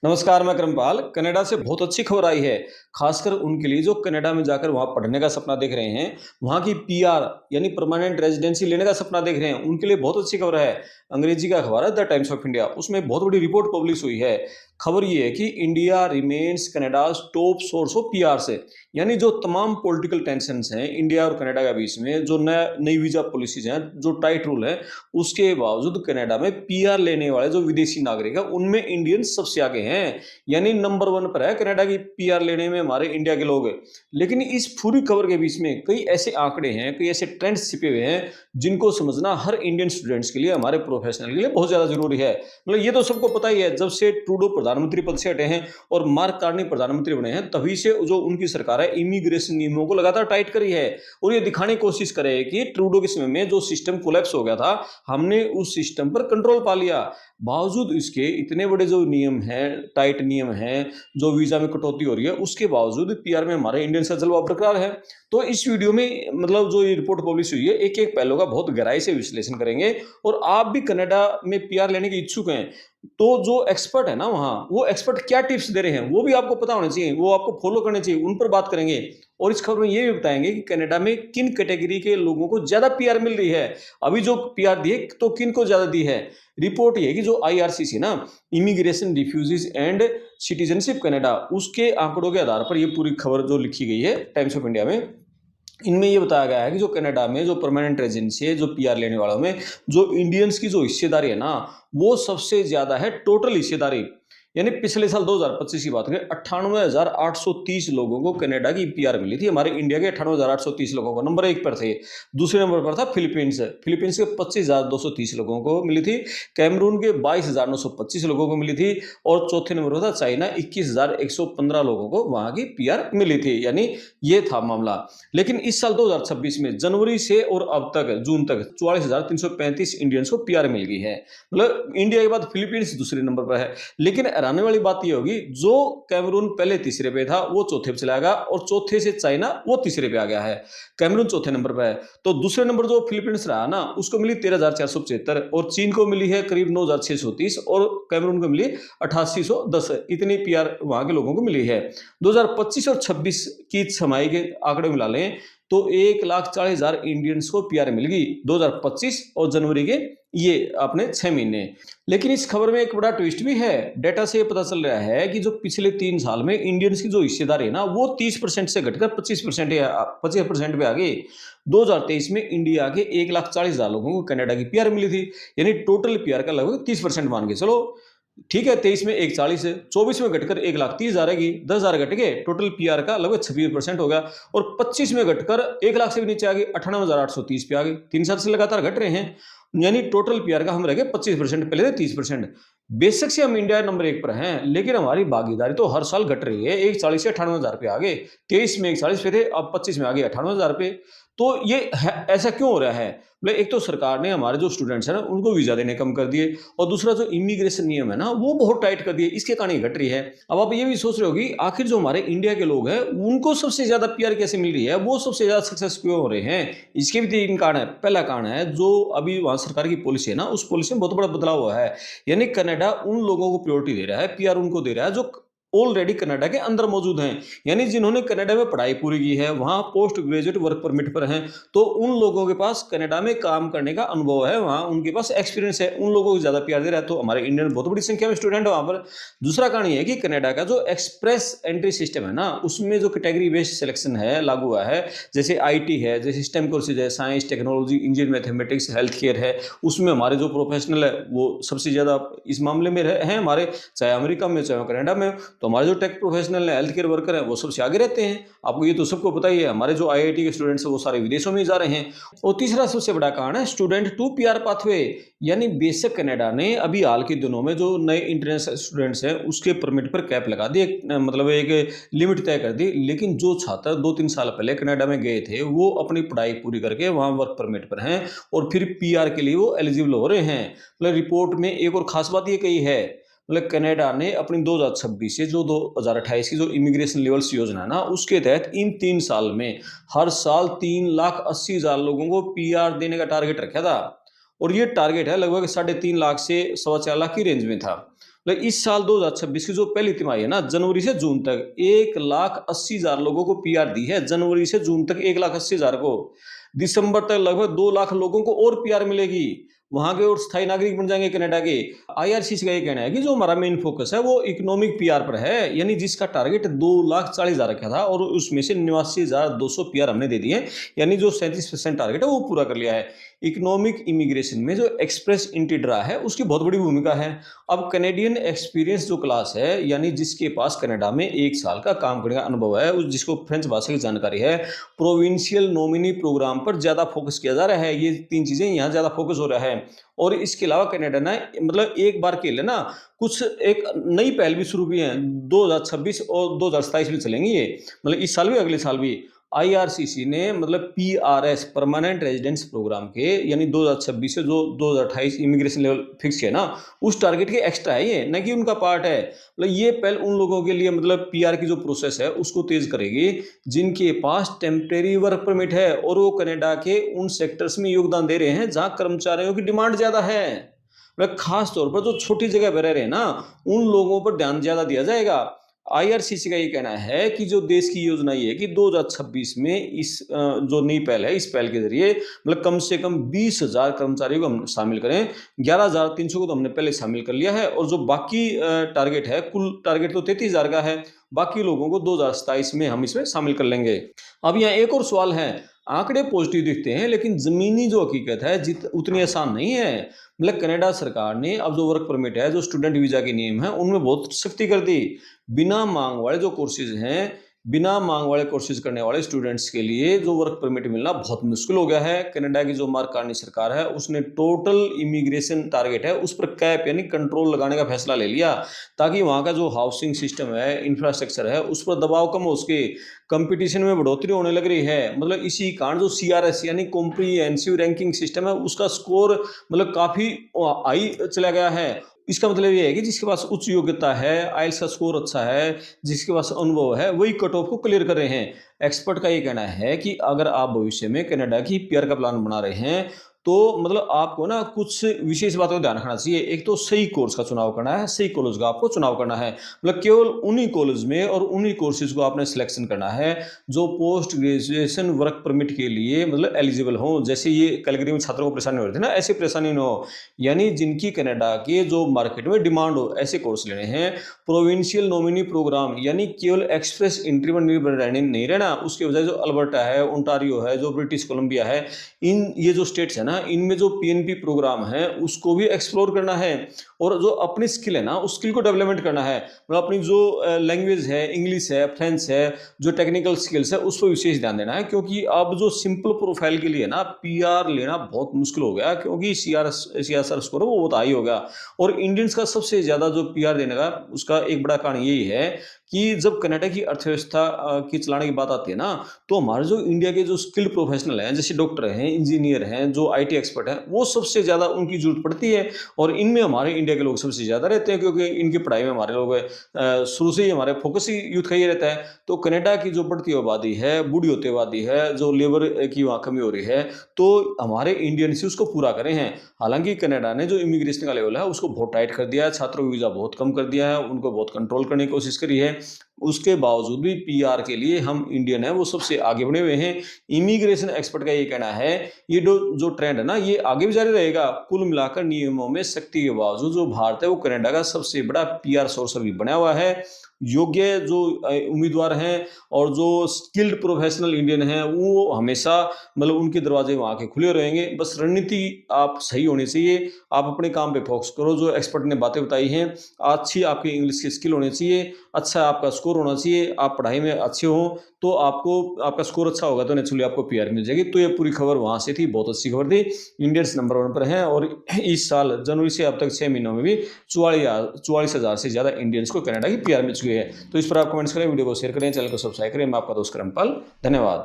नमस्कार, मैं करमपाल। कनाडा से बहुत अच्छी खबर आई है, खासकर उनके लिए जो कनाडा में जाकर वहाँ पढ़ने का सपना देख रहे हैं, वहाँ की पीआर यानी परमानेंट रेजिडेंसी लेने का सपना देख रहे हैं, उनके लिए बहुत अच्छी खबर है। अंग्रेजी का अखबार है द टाइम्स ऑफ इंडिया, उसमें बहुत बड़ी रिपोर्ट पब्लिश हुई है। खबर ये है कि India remains Canada's top source of PR से, यानी जो तमाम पॉलिटिकल टेंशन्स हैं इंडिया और कनाडा के बीच में, जो नई वीजा पॉलिसीज हैं, जो टाइट रूल है, उसके बावजूद कनाडा में पीआर लेने वाले जो विदेशी नागरिक है उनमें इंडियन सबसे आगे हैं। यानी नंबर 1 पर है कनाडा की पीआर लेने में हमारे इंडिया के लोग। लेकिन इस पूरी खबर के बीच में कई ऐसे आंकड़े हैं, कई ऐसे ट्रेंड्स छिपे हुए हैं जिनको समझना हर इंडियन स्टूडेंट्स के लिए, हमारे प्रोफेशनल के लिए बहुत ज्यादा जरूरी है। मतलब ये तो सबको पता ही है, जब से ट्रूडो प्रधानमंत्री पद से हटे हैं और मार्क कार्नी प्रधानमंत्री बने हैं, तभी से जो उनकी सरकार है इमिग्रेशन नियमों को लगातार टाइट करी है और ये दिखाने की कोशिश करे कि ट्रूडो के समय में जो सिस्टम कोलैप्स हो गया था, हमने उस सिस्टम पर कंट्रोल पा लिया। बावजूद इसके इतने बड़े जो नियम हैं, टाइट नियम हैं, जो वीजा में कटौती हो रही है, उसके बावजूद पीआर में हमारे इंडियन का जलवा बरकरार है। तो इस वीडियो में मतलब जो ये रिपोर्ट पब्लिश हुई है, एक एक पहलू का बहुत गहराई से विश्लेषण करेंगे। और आप भी कनाडा में पीआर लेने के इच्छुक हैं, तो जो एक्सपर्ट है ना वहाँ, वो एक्सपर्ट क्या टिप्स दे रहे हैं वो भी आपको पता होना चाहिए, वो आपको फॉलो करने चाहिए, उन पर बात करेंगे। और इस खबर में ये भी बताएंगे कि कनाडा में किन कैटेगरी के लोगों को ज्यादा पीआर मिल रही है, अभी जो पीआर दी है तो किन को ज्यादा दी है। रिपोर्ट ये है कि जो आईआरसीसी ना, immigration refugees and citizenship Canada, उसके आंकड़ों के आधार पर ये पूरी खबर जो लिखी गई है टाइम्स ऑफ इंडिया में, इनमें ये बताया गया है कि जो कनाडा में जो परमानेंट रेजिडेंसी है, जो पीआर लेने वालों में जो इंडियंस की जो हिस्सेदारी है ना, वो सबसे ज्यादा है टोटल हिस्सेदारी। यानी पिछले साल 2025 की बात करें, 98,830 लोगों को कनाडा की पीआर मिली थी। हमारे इंडिया के 98,830 लोगों को नंबर 1 पर थे। दूसरे नंबर पर था फिलीपींस, फिलीपींस के 25,230 लोगों को मिली थी। कैमरून के 22,925 लोगों को मिली थी। और चौथे नंबर पर था चाइना, 21,115 लोगों को वहां की पीआर मिली थी। यानी ये था मामला। लेकिन इस साल 2026 में जनवरी से और अब तक जून तक 44,335 इंडियंस को पीआर मिल गई है। मतलब इंडिया के बाद फिलीपींस दूसरे नंबर पर है। लेकिन हैरानी वाली बात यह होगी, जो कैमरून पहले तीसरे पे था वो चौथे पे चला गया, और चौथे से चाइना वो तीसरे पे आ गया है। कैमरून चौथे नंबर पे है। तो दूसरे नंबर जो फिलीपींस रहा ना, उसको मिली 13,475, और चीन को मिली है करीब 9,630, और कैमरून को मिली 8,810। इतनी पीआर वहां के लोगों को मिली है। 2025 और 26 की छमाही के आंकड़े मिला लें तो 1,40,000 इंडियंस को पीआर मिल गई 2025 और जनवरी के ये अपने 6 महीने। लेकिन इस खबर में एक बड़ा ट्विस्ट भी है। डेटा से ये पता चल रहा है कि जो पिछले 3 साल में इंडियंस की जो हिस्सेदारी है ना, वो 30% से घटकर 25% पे आ गई। 2023 में इंडिया के 1,40,000 लोगों को कनाडा की पीआर मिली थी। यानी टोटल पीआर का लगभग 30% मान के चलो। ठीक है, 23 में 1,40 है, 24 में घटकर 1,30,000 आएगी, 10,000 घट गए, टोटल पीआर का लगभग 26% हो गया। और 25 में घटकर 1 लाख से भी नीचे आ गई, 98,830 पे आ गई। 3 साल से लगातार घट रहे हैं। यानी टोटल पीआर का हम रह गए 25%, पहले थे 30%। बेशक से हम इंडिया नंबर 1 पर हैं, लेकिन हमारी भागीदारी तो हर साल घट रही है। 1,40 से 98,000 पे आ गए, 23 में 1,40 पे थे, अब 25 में आ गए 98,000 पे। तो ये ऐसा क्यों हो रहा है? मतलब एक तो सरकार ने हमारे जो स्टूडेंट्स हैं ना, उनको वीजा देने कम कर दिए, और दूसरा जो इमिग्रेशन नियम है ना, वो बहुत टाइट कर दिए, इसके कारण ही घट रही है। अब आप ये भी सोच रहे हो कि आखिर जो हमारे इंडिया के लोग हैं उनको सबसे ज्यादा पीआर कैसे मिल रही है, वो सबसे ज्यादा सक्सेस क्यों हो रहे हैं? इसके भी 3 कारण है। पहला कारण है जो अभी वहां सरकार की पॉलिसी है ना, उस पॉलिसी में बहुत बड़ा बदलाव हुआ है। यानी कनाडा उन लोगों को प्रायोरिटी दे रहा है, पीआर उनको दे रहा है जो ऑलरेडी कनाडा के अंदर मौजूद हैं। यानी जिन्होंने कनाडा में पढ़ाई पूरी की है, वहां पोस्ट ग्रेजुएट वर्क परमिट पर हैं, तो उन लोगों के पास कनाडा में काम करने का अनुभव है, वहां उनके पास एक्सपीरियंस है, उन लोगों को ज्यादा प्यार दे रहा है। तो हमारे इंडियन बहुत बड़ी संख्या में स्टूडेंट है वहां पर। दूसरा कारण यह है कि कनाडा का जो एक्सप्रेस एंट्री सिस्टम है ना, उसमें जो कैटेगरी बेस्ड सिलेक्शन है लागू हुआ है। जैसे आईटी है, जैसे स्टेम कोर्सेज है, science, technology, engineering, mathematics, health care है, उसमें हमारे जो प्रोफेशनल है वो सबसे ज्यादा इस मामले में हैं हमारे, चाहे अमेरिका में चाहे कनाडा में। तो हमारे जो टेक प्रोफेशनल है, हेल्थ केयर वर्कर है, वो सबसे आगे रहते हैं। आपको ये तो सबको पता ही है। हमारे जो आईआईटी के स्टूडेंट्स हैं वो सारे विदेशों में जा रहे हैं। और तीसरा सबसे बड़ा कारण है स्टूडेंट टू पीआर पाथवे। यानी बेशक कनाडा ने अभी हाल के दिनों में जो नए इंटरनेशनल स्टूडेंट्स हैं उसके परमिट पर कैप लगा दी, मतलब एक लिमिट तय कर दी। लेकिन जो छात्र 2-3 साल पहले कनाडा में गए थे, वो अपनी पढ़ाई पूरी करके वहां वर्क परमिट पर हैं और फिर पीआर के लिए वो एलिजिबल हो रहे हैं। मतलब रिपोर्ट में एक और खास बात ये कही है, मतलब कनाडा ने अपनी 2026 से जो 2028 की जो इमिग्रेशन लेवल्स योजना है ना, उसके तहत इन 3 साल में हर साल 3,80,000 लोगों को पीआर देने का टारगेट रखा था। और ये टारगेट है लगभग 3.5 लाख से 4.25 लाख की रेंज में था। मतलब इस साल 2026 की जो पहली तिमाही है ना, जनवरी से जून तक 1,80,000 लोगों को पीआर दी है। जनवरी से जून तक 1,80,000 को। दिसंबर तक लगभग 2 लाख लोगों को और पीआर मिलेगी। वहां के और स्थायी नागरिक बन जाएंगे कनाडा के। आईआरसीसी का ये कहना है कि जो हमारा मेन फोकस है वो इकोनॉमिक पीआर पर है, यानी जिसका टारगेट 2,40,000 रखा था और उसमें से 89,200 पीआर हमने दे दिए, यानी जो 37% टारगेट है वो पूरा कर लिया है। इकोनॉमिक इमिग्रेशन में जो एक्सप्रेस एंट्री ड्रा है उसकी बहुत बड़ी भूमिका है। अब कैनेडियन एक्सपीरियंस जो क्लास है, यानी जिसके पास कनाडा में 1 साल का काम करने का अनुभव है, जिसको फ्रेंच भाषा की जानकारी है, प्रोविंशियल नॉमिनी प्रोग्राम पर ज्यादा फोकस किया जा रहा है। ये 3 चीजें यहाँ ज्यादा फोकस हो रहा है। और इसके अलावा कनाडा ने मतलब एक बार के लिए ना कुछ एक नई पहल भी शुरू की है। 2026 और 2027 में चलेंगी ये, मतलब इस साल भी अगले साल भी। आईआरसीसी ने मतलब पीआरएस परमानेंट रेजिडेंस प्रोग्राम के, यानी 2026 से जो 2028 इमिग्रेशन लेवल फिक्स किया ना, उस टारगेट के एक्स्ट्रा है ये, न कि उनका पार्ट है। मतलब ये पहल उन लोगों के लिए मतलब पीआर की जो प्रोसेस है उसको तेज करेगी जिनके पास टेम्परेरी वर्क परमिट है और वो कनाडा के उन सेक्टर्स में योगदान दे रहे हैं जहां कर्मचारियों की डिमांड ज्यादा है। मतलब खास तौर पर जो छोटी जगह पर रह रहे हैं ना, उन लोगों पर ध्यान ज्यादा दिया जाएगा। आईआरसीसी का ये कहना है कि जो देश की योजना ये है कि 2026 में इस जो नई पहल है, इस पहल के जरिए मतलब कम से कम 20,000 कर्मचारियों को हम शामिल करें। 11,300 को तो हमने पहले शामिल कर लिया है और जो बाकी टारगेट है, कुल टारगेट तो 33,000 का है, बाकी लोगों को 2027 में हम इसमें शामिल कर लेंगे। अब यहाँ एक और सवाल है, आंकड़े पॉजिटिव दिखते हैं लेकिन जमीनी जो हकीकत है उतनी आसान नहीं है। मतलब कनाडा सरकार ने अब जो वर्क परमिट है, जो स्टूडेंट वीजा के नियम है, उनमें बहुत सख्ती कर दी। बिना मांग वाले जो कोर्सेज हैं, बिना मांग वाले कोर्सेज करने वाले स्टूडेंट्स के लिए जो वर्क परमिट मिलना बहुत मुश्किल हो गया है। कनाडा की जो मार्क कार्नी सरकार है उसने टोटल इमिग्रेशन टारगेट है उस पर कैप यानी कंट्रोल लगाने का फैसला ले लिया, ताकि वहां का जो हाउसिंग सिस्टम है, इंफ्रास्ट्रक्चर है, उस पर दबाव कम हो सके। कंपटीशन में बढ़ोतरी होने लग रही है। मतलब इसी कारण जो सीआरएस यानी कॉम्प्रिहेंसिव रैंकिंग सिस्टम है उसका स्कोर मतलब काफी हाई चला गया है। इसका मतलब ये है कि जिसके पास उच्च योग्यता है, आइल्स का स्कोर अच्छा है, जिसके पास अनुभव है, वही कट ऑफ को क्लियर कर रहे हैं। एक्सपर्ट का ये कहना है कि अगर आप भविष्य में कनाडा की पीआर का प्लान बना रहे हैं तो मतलब आपको ना कुछ विशेष बातों का ध्यान रखना चाहिए। एक तो सही कोर्स का चुनाव करना है, सही कॉलेज का आपको चुनाव करना है। मतलब केवल उन्हीं कॉलेज में और उन्हीं कोर्सेज को आपने सिलेक्शन करना है जो पोस्ट ग्रेजुएशन वर्क परमिट के लिए मतलब एलिजिबल हो। जैसे ये कैलगरी में छात्रों को परेशानी हो रही थी ना, ऐसी परेशानी न हो, यानी जिनकी कनाडा के जो मार्केट में डिमांड हो, ऐसे कोर्स लेने हैं। प्रोविंशियल नॉमिनी प्रोग्राम यानी केवल एक्सप्रेस एंट्री पर निर्भर नहीं रहना, उसके बजाय जो अल्बर्टा है, ओंटारियो है, जो ब्रिटिश कोलंबिया है, इन ये जो स्टेट्स है ना, इनमें जो पीएनपी प्रोग्राम है उसको भी एक्सप्लोर करना है। और जो अपनी स्किल है ना, उस स्किल को डेवलपमेंट करना है। मतलब अपनी जो लैंग्वेज है, इंग्लिश है, फ्रेंच है, जो टेक्निकल स्किल्स है, उस पर विशेष ध्यान देना है। क्योंकि अब जो सिंपल प्रोफाइल के लिए ना पीआर लेना बहुत मुश्किल हो गया, क्योंकि सीआरएसआर स्कोर वो बहुत हाई हो गया। और इंडियंस का सबसे ज्यादा जो पीआर देने का उसका एक बड़ा कारण यही है कि जब कनाडा की अर्थव्यवस्था की चलाने की बात आती है ना, तो हमारे जो इंडिया के जो स्किल्ड प्रोफेशनल हैं, जैसे डॉक्टर हैं, इंजीनियर हैं, जो आईटी एक्सपर्ट हैं, वो सबसे ज्यादा उनकी जरूरत पड़ती है। और इनमें हमारे इंडिया के लोग सबसे ज्यादा रहते हैं, क्योंकि इनकी पढ़ाई में हमारे लोग शुरू से ही हमारे फोकस ही यूथ का ही रहता है। तो कनाडा की जो बढ़ती आबादी है, बूढ़ी होती आबादी है, जो लेबर की वहाँ कमी हो रही है, तो हमारे इंडियन से उसको पूरा करें हैं। हालांकि कनाडा ने जो इमिग्रेशन का लेवल है उसको बहुत टाइट कर दिया है, छात्रों का वीजा बहुत कम कर दिया है, उनको बहुत कंट्रोल करने की कोशिश करी है। उसके बावजूद भी पीआर के लिए हम इंडियन है वो सबसे आगे बढ़े हुए हैं। इमिग्रेशन एक्सपर्ट का ये कहना है ये जो ट्रेंड है ना, ये आगे भी जारी रहेगा। कुल मिलाकर नियमों में सख्ती के बावजूद जो भारत है वो कनाडा का सबसे बड़ा पीआर सोर्स अभी बना हुआ है। योग्य जो उम्मीदवार हैं और जो स्किल्ड प्रोफेशनल इंडियन हैं वो हमेशा मतलब उनके दरवाजे वहाँ के खुले रहेंगे। बस रणनीति आप सही होनी चाहिए, आप अपने काम पे फोकस करो। जो एक्सपर्ट ने बातें बताई हैं, अच्छी आपकी इंग्लिश की स्किल होनी चाहिए, अच्छा आपका स्कोर होना चाहिए, आप पढ़ाई में अच्छे हो तो आपको आपका स्कोर अच्छा होगा तो नेचुरली आपको पीआर मिल जाएगी। तो ये पूरी खबर वहाँ से थी, बहुत अच्छी खबर थी। इंडियंस नंबर 1 पर हैं और इस साल जनवरी से अब तक 6 महीनों में भी 44,000 से ज़्यादा इंडियंस को कनाडा की पीआर मिल चुकी है। तो इस पर आप कमेंट्स करें, वीडियो को शेयर करें, चैनल को सब्सक्राइब करें। मैं आपका दोस्त करमपाल, धन्यवाद।